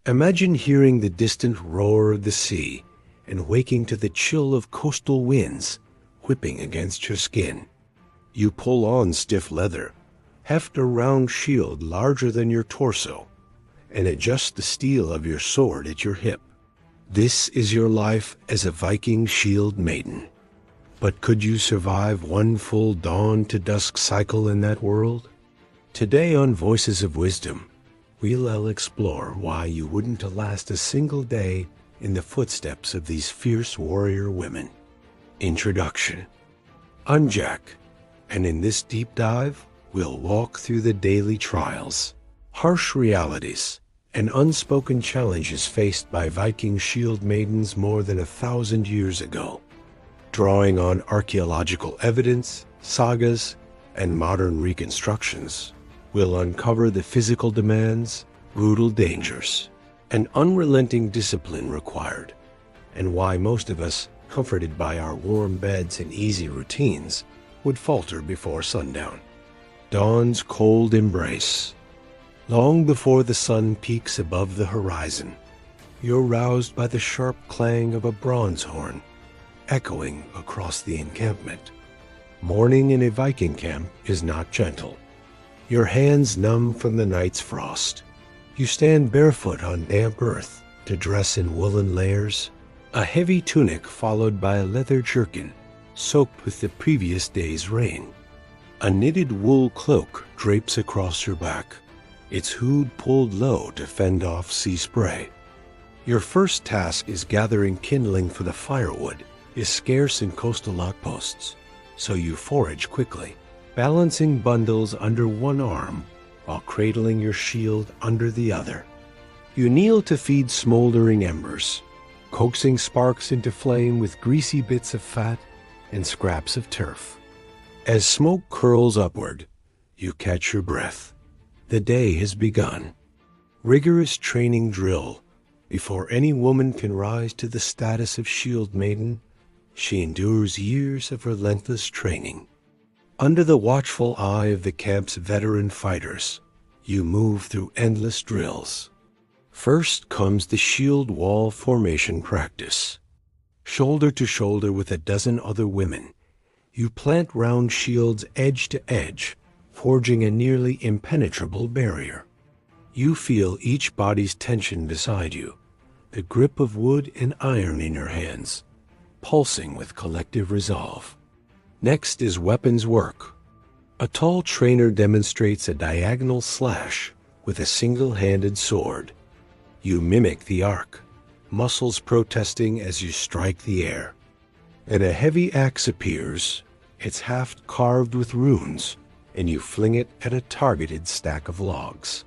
Imagine hearing the distant roar of the sea and waking to the chill of coastal winds whipping against your skin. You pull on stiff leather, heft a round shield larger than your torso, and adjust the steel of your sword at your hip. This is your life as a Viking Shield-Maiden. But could you survive one full dawn to dusk cycle in that world? Today on Voices of Wisdom, we'll explore why you wouldn't last a single day in the footsteps of these fierce warrior women. Introduction. I'm Jack, and in this deep dive, we'll walk through the daily trials, harsh realities, and unspoken challenges faced by Viking shield maidens more than 1,000 years ago. Drawing on archaeological evidence, sagas, and modern reconstructions, we'll uncover the physical demands, brutal dangers, and unrelenting discipline required, and why most of us, comforted by our warm beds and easy routines, would falter before sundown. Dawn's cold embrace. Long before the sun peaks above the horizon, you're roused by the sharp clang of a bronze horn echoing across the encampment. Morning in a Viking camp is not gentle. Your hands numb from the night's frost. You stand barefoot on damp earth to dress in woolen layers, a heavy tunic followed by a leather jerkin soaked with the previous day's rain. A knitted wool cloak drapes across your back, its hood pulled low to fend off sea spray. Your first task is gathering kindling, for the firewood is scarce in coastal outposts, so you forage quickly, balancing bundles under one arm while cradling your shield under the other. You kneel to feed smoldering embers, coaxing sparks into flame with greasy bits of fat and scraps of turf. As smoke curls upward, you catch your breath. The day has begun. Rigorous training drill. Before any woman can rise to the status of shield maiden, she endures years of relentless training. Under the watchful eye of the camp's veteran fighters, you move through endless drills. First comes the shield wall formation practice. Shoulder to shoulder with a dozen other women, you plant round shields edge to edge, forging a nearly impenetrable barrier. You feel each body's tension beside you, the grip of wood and iron in your hands, pulsing with collective resolve. Next is weapons work. A tall trainer demonstrates a diagonal slash with a single-handed sword. You mimic the arc, muscles protesting as you strike the air. And a heavy axe appears, its haft carved with runes, and you fling it at a targeted stack of logs.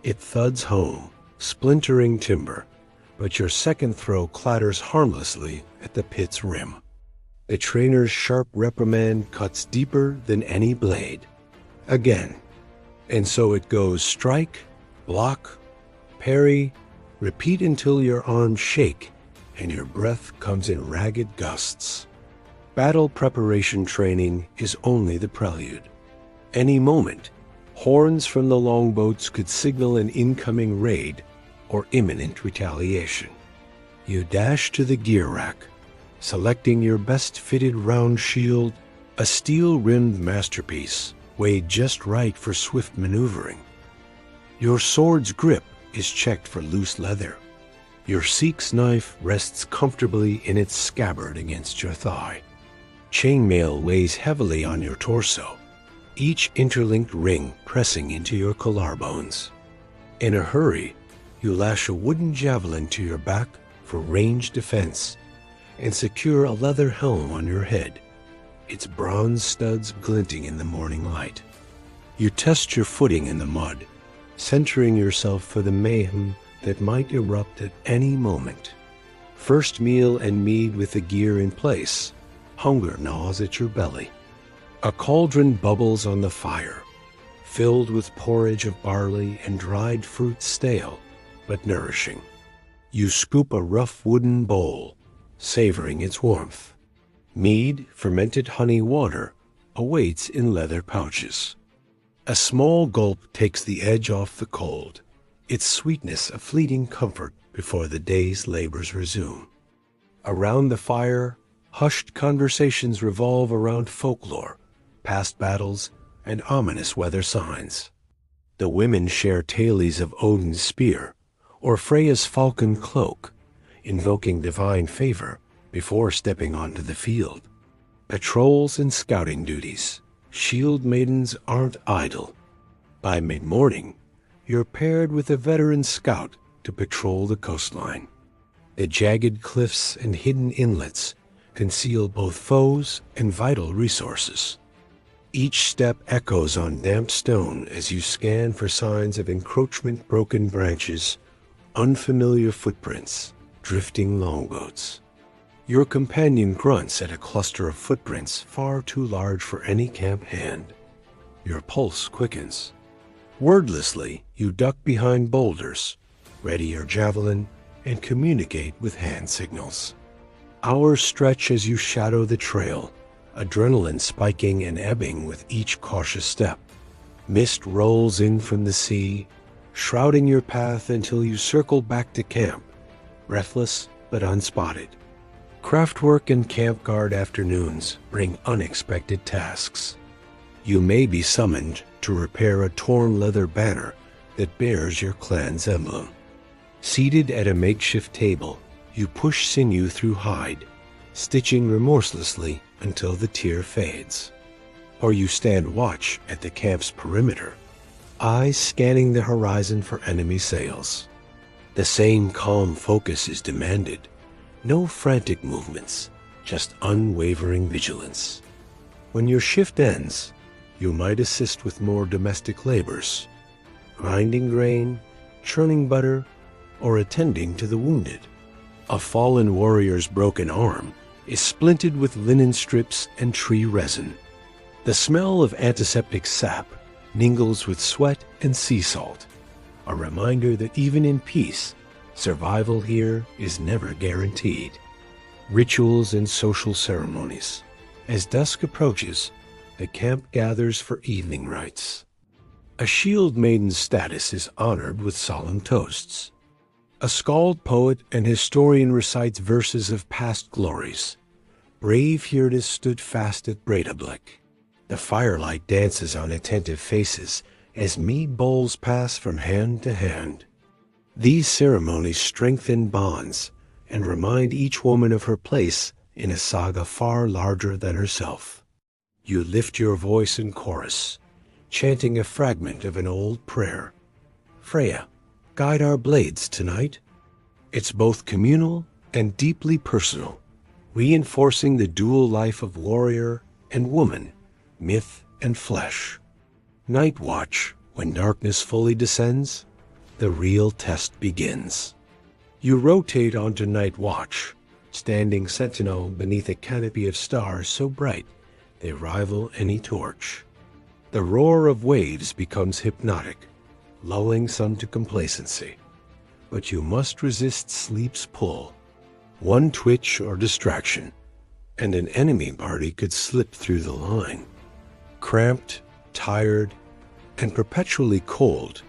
It thuds home, splintering timber, but your second throw clatters harmlessly at the pit's rim. The trainer's sharp reprimand cuts deeper than any blade. Again. And so it goes: strike, block, parry, repeat until your arms shake and your breath comes in ragged gusts. Battle preparation training is only the prelude. Any moment, horns from the longboats could signal an incoming raid or imminent retaliation. You dash to the gear rack, selecting your best-fitted round shield, a steel-rimmed masterpiece weighed just right for swift maneuvering. Your sword's grip is checked for loose leather. Your Sikh's knife rests comfortably in its scabbard against your thigh. Chainmail weighs heavily on your torso, each interlinked ring pressing into your collarbones. In a hurry, you lash a wooden javelin to your back for range defense and secure a leather helm on your head, its bronze studs glinting in the morning light. You test your footing in the mud, centering yourself for the mayhem that might erupt at any moment. First meal and mead with the gear in place, hunger gnaws at your belly. A cauldron bubbles on the fire, filled with porridge of barley and dried fruit, stale but nourishing. You scoop a rough wooden bowl, savoring its warmth. Mead, fermented honey water, awaits in leather pouches. A small gulp takes the edge off the cold, its sweetness a fleeting comfort before the day's labors resume. Around the fire, hushed conversations revolve around folklore, past battles, and ominous weather signs. The women share tales of Odin's spear or Freya's falcon cloak, invoking divine favor before stepping onto the field. Patrols and scouting duties. Shield-Maidens aren't idle. By mid-morning, you're paired with a veteran scout to patrol the coastline. The jagged cliffs and hidden inlets conceal both foes and vital resources. Each step echoes on damp stone as you scan for signs of encroachment, broken branches, unfamiliar footprints, drifting longboats. Your companion grunts at a cluster of footprints far too large for any camp hand. Your pulse quickens. Wordlessly, you duck behind boulders, ready your javelin, and communicate with hand signals. Hours stretch as you shadow the trail, adrenaline spiking and ebbing with each cautious step. Mist rolls in from the sea, shrouding your path until you circle back to camp, breathless but unspotted. Craftwork and camp guard afternoons bring unexpected tasks. You may be summoned to repair a torn leather banner that bears your clan's emblem. Seated at a makeshift table, you push sinew through hide, stitching remorselessly until the tear fades. Or you stand watch at the camp's perimeter, eyes scanning the horizon for enemy sails. The same calm focus is demanded. No frantic movements, just unwavering vigilance. When your shift ends, you might assist with more domestic labors, grinding grain, churning butter, or attending to the wounded. A fallen warrior's broken arm is splinted with linen strips and tree resin. The smell of antiseptic sap mingles with sweat and sea salt, a reminder that even in peace, survival here is never guaranteed. Rituals and social ceremonies. As dusk approaches, the camp gathers for evening rites. A Shield-Maiden's status is honored with solemn toasts. A scald poet and historian recites verses of past glories. Brave Hyrdes stood fast at Breidablik. The firelight dances on attentive faces as mead bowls pass from hand to hand. These ceremonies strengthen bonds and remind each woman of her place in a saga far larger than herself. You lift your voice in chorus, chanting a fragment of an old prayer. Freya, guide our blades tonight. It's both communal and deeply personal, reinforcing the dual life of warrior and woman, myth and flesh. Night watch, when darkness fully descends, the real test begins. You rotate onto night watch, standing sentinel beneath a canopy of stars so bright they rival any torch. The roar of waves becomes hypnotic, lulling some to complacency. But you must resist sleep's pull. One twitch or distraction, and an enemy party could slip through the line. Cramped, tired, and perpetually cold,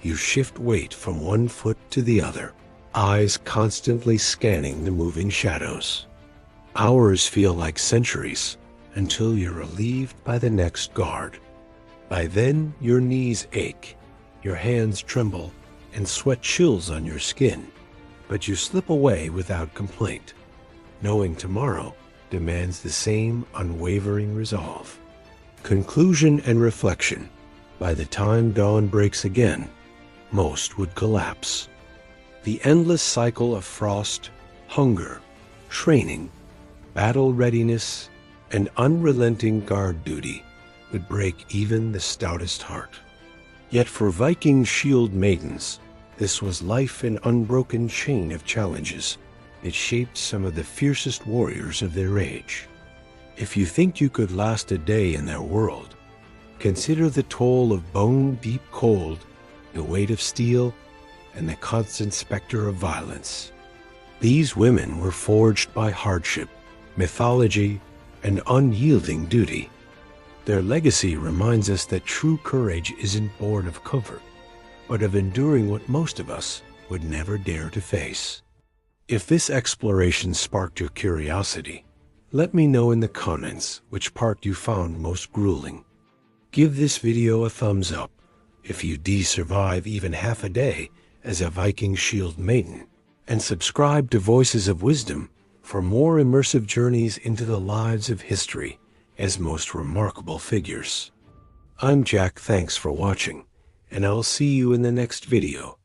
you shift weight from one foot to the other, eyes constantly scanning the moving shadows. Hours feel like centuries until you're relieved by the next guard. By then, your knees ache, your hands tremble, and sweat chills on your skin, but you slip away without complaint, knowing tomorrow demands the same unwavering resolve. Conclusion and reflection. By the time dawn breaks again, most would collapse. The endless cycle of frost, hunger, training, battle readiness, and unrelenting guard duty would break even the stoutest heart. Yet for Viking Shield-Maidens, this was life an unbroken chain of challenges that shaped some of the fiercest warriors of their age. If you think you could last a day in their world, consider the toll of bone-deep cold, the weight of steel, and the constant specter of violence. These women were forged by hardship, mythology, and unyielding duty. Their legacy reminds us that true courage isn't born of comfort, but of enduring what most of us would never dare to face. If this exploration sparked your curiosity, let me know in the comments which part you found most grueling. Give this video a thumbs up if you survive even half a day as a Viking Shield-Maiden, and subscribe to Voices of Wisdom for more immersive journeys into the lives of history as most remarkable figures. I'm Jack, thanks for watching, and I'll see you in the next video.